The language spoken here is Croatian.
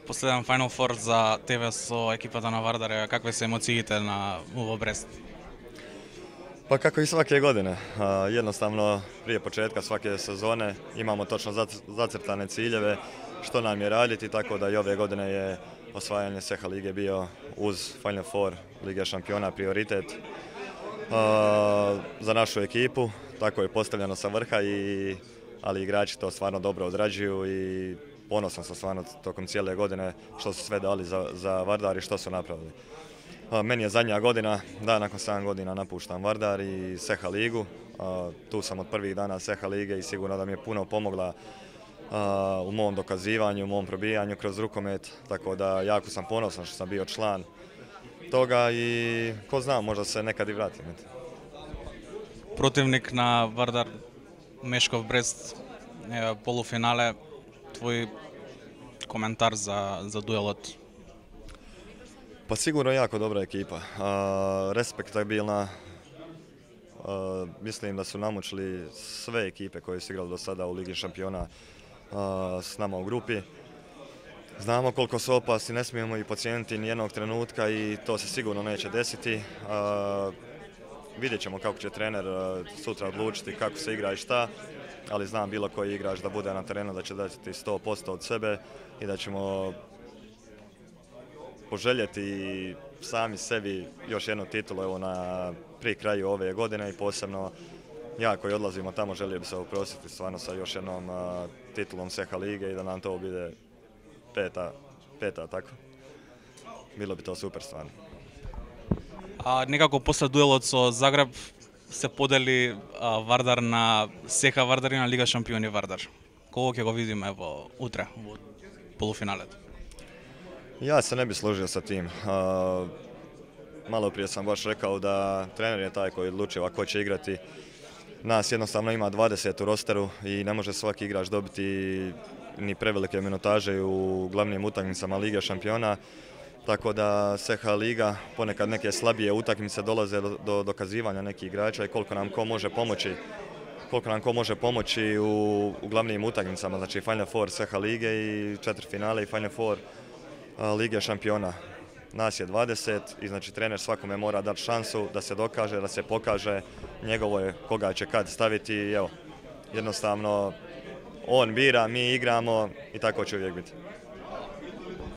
Последен Final Four за тебе со екипата на Вардаре, какви се емоциите во Брест? Pa kako i svake godine, jednostavno prije početka svake sezone imamo točno zacrtane ciljeve što nam je raditi, tako da i ove godine je osvajanje SEHA lige bio uz Final Four Lige šampiona prioritet za našu ekipu. Tako je postavljeno sa vrha, ali igrači to stvarno dobro odrađuju i ponosan sam stvarno tokom cijele godine što su sve dali za Vardar i što su napravili. Meni je zadnja godina, da nakon 7 godina napuštam Vardar i SEHA ligu. Tu sam od prvih dana SEHA lige i sigurno da mi je puno pomogla u mom dokazivanju, u mom probijanju kroz rukomet. Tako da jako sam ponosan što sam bio član toga i ko zna, možda se nekad i vratim. Противник на Вардар, Мешков Брест, полуфинале. Твой коментар за дуелот? Pa sigurno jako dobra ekipa, respektabilna. Mislim da su namučili sve ekipe koje su igrali do sada u Ligi šampiona s nama u grupi. Znamo koliko su opasni, ne smijemo ih podcijeniti nijednog trenutka i to se sigurno neće desiti. Vidjet ćemo kako će trener sutra odlučiti kako se igra i šta, ali znam bilo koji igrač da bude na terenu da će dati 100% od sebe i da ćemo poželjeti sami sebi još jednu titulu pri kraju ove godine i posebno ja koji odlazimo tamo želio bi se oprostiti stvarno sa još jednom titulom SEHA lige i da nam to bude peta tako. Bilo bi to super stvarno. Некако после дуелот со Загреб се подели Вардар на SEHA Вардар и на Лига шампиони Вардар. Кого ќе го видиме утре во полуфиналето? Ja se ne bi složio sa tim. Malo prije sam baš rekao da trener je taj koji odlučuje ko će igrati. Nas jednostavno ima 20 u rosteru i ne može svaki igrač dobiti ni prevelike minutaže u glavnim utakmicama Lige šampiona. Tako da SEHA liga, ponekad neke slabije utakmice dolaze do dokazivanja nekih igrača i koliko nam ko može pomoći u glavnim utakmicama, znači Final Four SEHA lige i četvrtfinale i Final Four Lige šampiona. Nas je 20 i znači trener svakome mora dati šansu da se dokaže, da se pokaže, njegovo je koga će kad staviti i evo, jednostavno on bira, mi igramo i tako će uvijek biti.